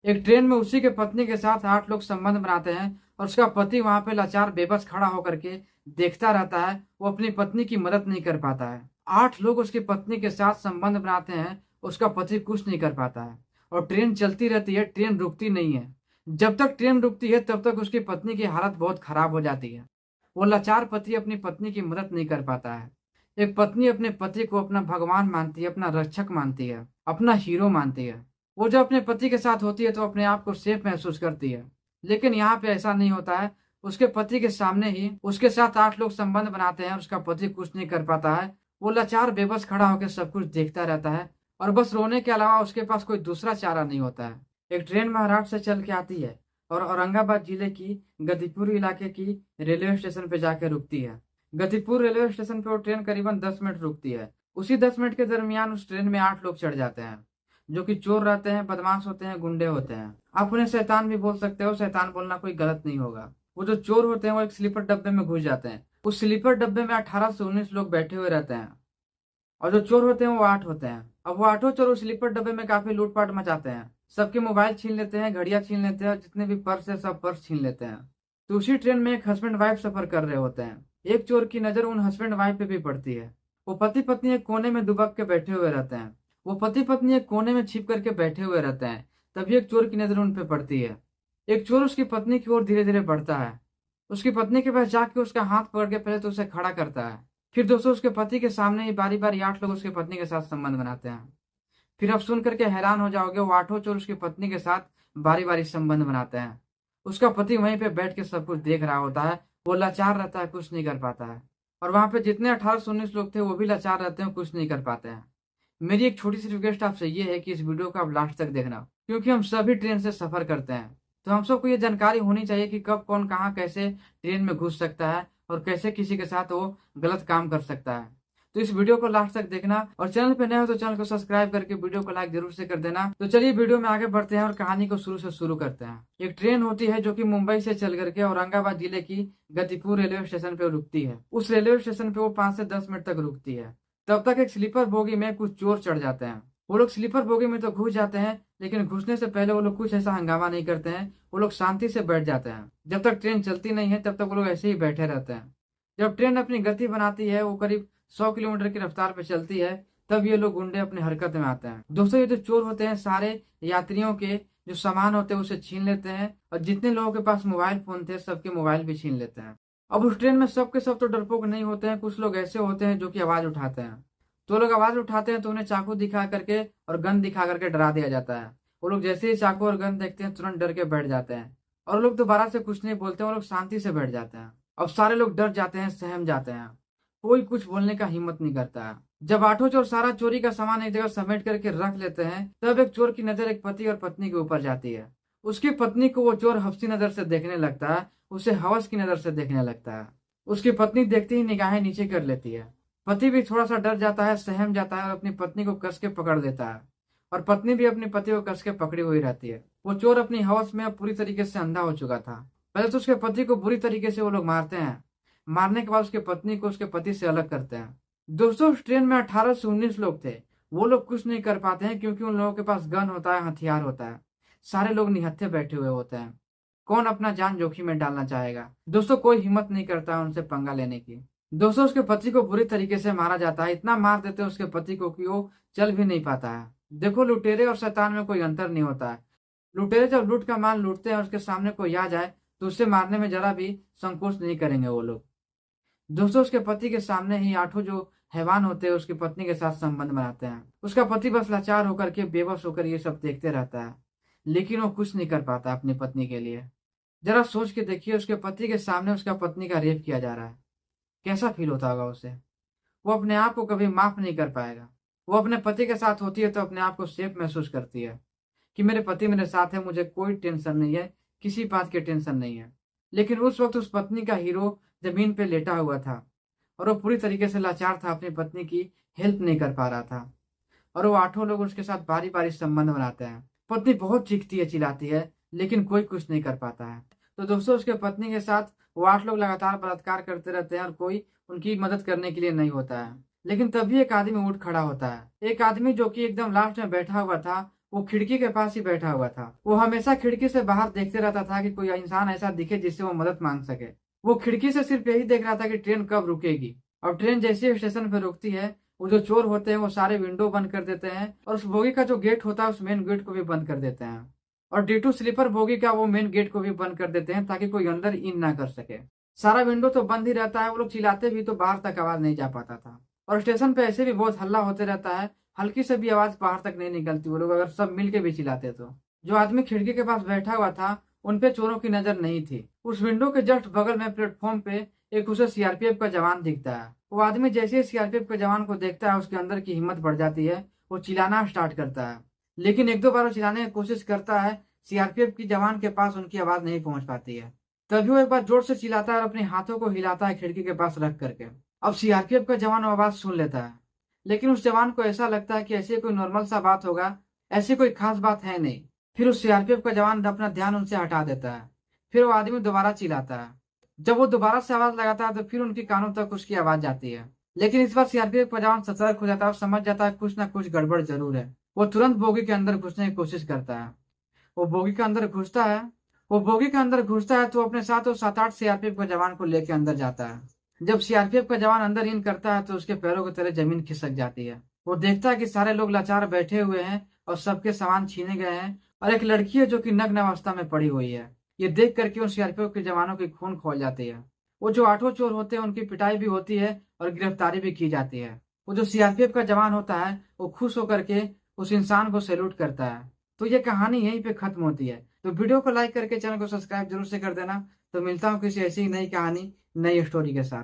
एक ट्रेन में उसी के पत्नी के साथ 8 लोग संबंध बनाते हैं और उसका पति वहां पे लाचार बेबस खड़ा होकर के देखता रहता है। वो अपनी पत्नी की मदद नहीं कर पाता है। 8 लोग उसकी पत्नी के साथ संबंध बनाते हैं, उसका पति कुछ नहीं कर पाता है। और ट्रेन चलती रहती है, ट्रेन रुकती नहीं है। जब तक ट्रेन रुकती है तब तक उसकी पत्नी की हालत बहुत खराब हो जाती है। वो लाचार पति अपनी पत्नी की मदद नहीं कर पाता है। एक पत्नी अपने पति को अपना भगवान मानती है, अपना रक्षक मानती है, अपना हीरो मानती है। वो जब अपने पति के साथ होती है तो अपने आप को सेफ महसूस करती है। लेकिन यहाँ पे ऐसा नहीं होता है। उसके पति के सामने ही उसके साथ 8 लोग संबंध बनाते हैं और उसका पति कुछ नहीं कर पाता है। वो लाचार बेबस खड़ा होकर सब कुछ देखता रहता है और बस रोने के अलावा उसके पास कोई दूसरा चारा नहीं होता है। एक ट्रेन महाराष्ट्र से चल के आती है और औरंगाबाद जिले की गतिपुर इलाके की रेलवे स्टेशन पे जाकर रुकती है। गतिपुर रेलवे स्टेशन पे वो ट्रेन करीबन 10 मिनट रुकती है। उसी 10 मिनट के दरमियान उस ट्रेन में 8 लोग चढ़ जाते हैं, जो कि चोर रहते हैं, बदमाश होते हैं, गुंडे होते हैं। आप उन्हें शैतान भी बोल सकते हो, शैतान बोलना कोई गलत नहीं होगा। वो जो चोर होते हैं वो एक स्लीपर डब्बे में घुस जाते हैं। उस स्लीपर डब्बे में 18 से 19 लोग बैठे हुए रहते हैं और जो चोर होते हैं वो 8 होते हैं। अब वो 8 चोर उस स्लीपर डब्बे में काफी लूटपाट मचाते हैं। सबके मोबाइल छीन लेते हैं, घड़ियां छीन लेते हैं और जितने भी पर्स है सब पर्स छीन लेते हैं। तो उसी ट्रेन में एक हस्बैंड वाइफ सफर कर रहे होते हैं। एक चोर की नजर उन हस्बैंड वाइफ पे भी पड़ती है। वो पति पत्नी एक कोने में दुबक के बैठे हुए रहते हैं। वो पति पत्नी एक कोने में छिप करके बैठे हुए रहते हैं। तभी एक चोर की नजर उन पे पड़ती है। एक चोर उसकी पत्नी की ओर धीरे धीरे बढ़ता है। उसकी पत्नी के पास जाके उसका हाथ पकड़ के पहले तो उसे खड़ा करता है। फिर दोस्तों उसके पति के सामने ही बारी बारी 8 लोग उसके पत्नी के साथ संबंध बनाते हैं। फिर आप सुन करके हैरान हो जाओगे, वो 8 चोर उसकी पत्नी के साथ बारी बारी संबंध बनाते हैं। उसका पति वहीं पे बैठ के सब कुछ देख रहा होता है। वो लाचार रहता है, कुछ नहीं कर पाता है। और वहां पे जितने 18 से 19 लोग थे वो भी लाचार रहते हैं, कुछ नहीं कर पाते हैं। मेरी एक छोटी सी रिक्वेस्ट आपसे ये है कि इस वीडियो को आप लास्ट तक देखना, क्योंकि हम सभी ट्रेन से सफर करते हैं। तो हम सबको ये जानकारी होनी चाहिए कि कब कौन कहाँ कैसे ट्रेन में घुस सकता है और कैसे किसी के साथ वो गलत काम कर सकता है। तो इस वीडियो को लास्ट तक देखना और चैनल पे नए हो तो चैनल को सब्सक्राइब करके वीडियो को लाइक जरूर से कर देना। तो चलिए वीडियो में आगे बढ़ते हैं और कहानी को शुरू से शुरू करते हैं। एक ट्रेन होती है जो कि मुंबई से चल करके औरंगाबाद जिले की गतिपुर रेलवे स्टेशन पे रुकती है। उस रेलवे स्टेशन पे वो 5 से 10 मिनट तक रुकती है। तब तक एक स्लीपर बोगी में कुछ चोर चढ़ जाते हैं। वो लोग स्लीपर बोगी में तो घुस जाते हैं, लेकिन घुसने से पहले वो लोग कुछ ऐसा हंगामा नहीं करते हैं। वो लोग शांति से बैठ जाते हैं। जब तक ट्रेन चलती नहीं है तब तक वो लोग ऐसे ही बैठे रहते हैं। जब ट्रेन अपनी गति बनाती है, वो करीब 100 किलोमीटर की रफ्तार पे चलती है, तब ये लोग गुंडे अपनी हरकत में आते हैं। दोस्तों ये जो चोर होते हैं सारे यात्रियों के जो सामान होते हैं उसे छीन लेते हैं और जितने लोगों के पास मोबाइल फोन थे सबके मोबाइल भी छीन लेते हैं। अब उस ट्रेन में सबके सब तो डरपोक नहीं होते हैं। कुछ लोग ऐसे होते हैं जो कि आवाज उठाते हैं। तो लोग आवाज उठाते हैं तो उन्हें चाकू दिखा करके और गन दिखा करके डरा दिया जाता है। वो लोग जैसे ही चाकू और गन देखते हैं तुरंत डर के बैठ जाते हैं और लोग दोबारा से कुछ नहीं बोलते हैं। वो लोग शांति से बैठ जाते हैं। अब सारे लोग डर जाते हैं, सहम जाते हैं। कोई कुछ बोलने का हिम्मत नहीं करता है। जब 8 चोर सारा चोरी का सामान एक जगह समेट करके रख लेते हैं, तब एक चोर की नजर एक पति और पत्नी के ऊपर जाती है। उसकी पत्नी को वो चोर हफ्सी नजर से देखने लगता है, उसे हवस की नजर से देखने लगता है। उसकी पत्नी देखते ही निगाहें नीचे कर लेती है। पति भी थोड़ा सा डर जाता है, सहम जाता है और अपनी पत्नी को कस के पकड़ लेता है। और पत्नी भी अपनी पति को कस के पकड़ी हुई रहती है। वो चोर अपनी हवस में पूरी तरीके से अंधा हो चुका था। पहले तो उसके पति को बुरी तरीके से वो लोग मारते हैं। मारने के बाद उसके पत्नी को उसके पति से अलग करते हैं। दोस्तों उस ट्रेन में 18 से 19 लोग थे। वो लोग कुछ नहीं कर पाते हैं क्योंकि उन लोगों के पास गन होता है, हथियार होता है। सारे लोग निहत्थे बैठे हुए होते हैं। कौन अपना जान जोखिम में डालना चाहेगा? दोस्तों कोई हिम्मत नहीं करता है उनसे पंगा लेने की। दोस्तों उसके पति को बुरी तरीके से मारा जाता है। इतना मार देते हैं उसके पति को कि वो चल भी नहीं पाता है। देखो लुटेरे और शैतान में कोई अंतर नहीं होता है। लुटेरे जब लूट का माल लूटते हैं और उसके सामने कोई आ जाए तो उसे मारने में जरा भी संकोच नहीं करेंगे वो लोग। दोस्तों उसके पति के सामने ही 8 जो हैवान होते हैं उसकी पत्नी के साथ संबंध बनाते हैं। उसका पति बस लाचार होकर के बेबस होकर ये सब देखते रहता है, लेकिन वो कुछ नहीं कर पाता अपनी पत्नी के लिए। जरा सोच के देखिए, उसके पति के सामने उसका पत्नी का रेप किया जा रहा है। कैसा फील होता होगा उसे? वो अपने आप को कभी माफ नहीं कर पाएगा। वो अपने पति के साथ होती है तो अपने आप को सेफ महसूस करती है कि मेरे पति मेरे साथ है, मुझे कोई टेंशन नहीं है, किसी बात की टेंशन नहीं है। लेकिन उस वक्त उस पत्नी का हीरो जमीन पे लेटा हुआ था और वो पूरी तरीके से लाचार था, अपनी पत्नी की हेल्प नहीं कर पा रहा था। और वो 8 लोग उसके साथ बारी बारी संबंध बनाते हैं। पत्नी बहुत चीखती है, चिल्लाती है, लेकिन कोई कुछ नहीं कर पाता है। तो दोस्तों उसके पत्नी के साथ वो 8 लोग लगातार बलात्कार करते रहते हैं और कोई उनकी मदद करने के लिए नहीं होता है। लेकिन तभी एक आदमी उठ खड़ा होता है। एक आदमी जो कि एकदम लास्ट में बैठा हुआ था, वो खिड़की के पास ही बैठा हुआ था। वो हमेशा खिड़की से बाहर देखते रहता था कि कोई इंसान ऐसा दिखे जिससे वो मदद मांग सके। वो खिड़की से सिर्फ यही देख रहा था कि ट्रेन कब रुकेगी। और ट्रेन जैसे ही स्टेशन पर रुकती है, वो जो चोर होते हैं वो सारे विंडो बंद कर देते हैं और उस बोगी का जो गेट होता है उस मेन गेट को भी बंद कर देते हैं। और D2 स्लीपर बोगी का वो मेन गेट को भी बंद कर देते हैं ताकि कोई अंदर इन ना कर सके। सारा विंडो तो बंद ही रहता है, वो लोग चिल्लाते भी तो बाहर तक आवाज नहीं जा पाता था। और स्टेशन पे ऐसे भी बहुत हल्ला होते रहता है, हल्की से भी आवाज बाहर तक नहीं निकलती, वो लोग अगर सब मिल के भी चिल्लाते तो। जो आदमी खिड़की के पास बैठा हुआ था उन पे चोरों की नजर नहीं थी। उस विंडो के जस्ट बगल में प्लेटफॉर्म पे एक उसे सीआरपीएफ का जवान दिखता है। वो आदमी जैसे ही सीआरपीएफ के जवान को देखता है उसके अंदर की हिम्मत बढ़ जाती है, वो चिल्लाना स्टार्ट करता है। लेकिन एक दो बार वो चिल्लाने की कोशिश करता है, सीआरपीएफ की जवान के पास उनकी आवाज नहीं पहुंच पाती है। तभी वो एक बार जोर से चिल्लाता है और अपने हाथों को हिलाता है खिड़की के पास रख करके। अब सीआरपीएफ का जवान आवाज सुन लेता है, लेकिन उस जवान को ऐसा लगता है कि ऐसे कोई नॉर्मल सा बात होगा, ऐसी कोई खास बात है नहीं। फिर उस सीआरपीएफ का जवान अपना ध्यान उनसे हटा देता है। फिर वो आदमी दोबारा चिल्लाता है। जब वो दोबारा से आवाज लगाता है तो फिर उनकी कानों तक उसकी आवाज जाती है। लेकिन इस बार सीआरपीएफ का जवान सतर्क हो जाता है और समझ जाता है कुछ ना कुछ गड़बड़ जरूर है। वो तुरंत बोगी के अंदर घुसने की कोशिश करता है। वो बोगी के अंदर घुसता है वो बोगी के अंदर घुसता है तो अपने साथ वो 7-8 सीआरपीएफ का जवान को लेकर अंदर जाता है। जब सीआरपीएफ का जवान अंदर इन करता है तो उसके पैरों की तरह जमीन खिसक जाती है। वो देखता है कि सारे लोग लाचार बैठे हुए हैं और सबके सामान छीने गए हैं और एक लड़की है जो कि नग्न अवस्था में पड़ी हुई है। ये देख करके उन सीआरपीएफ के जवानों की खून खौल जाती है। वो जो 8 चोर होते हैं उनकी पिटाई भी होती है और गिरफ्तारी भी की जाती है। वो जो सीआरपीएफ का जवान होता है वो खुश होकर के उस इंसान को सैल्यूट करता है। तो ये कहानी यहीं पे खत्म होती है। तो वीडियो को लाइक करके चैनल को सब्सक्राइब जरूर से कर देना। तो मिलता हूँ किसी ऐसी ही नई कहानी, नई स्टोरी के साथ।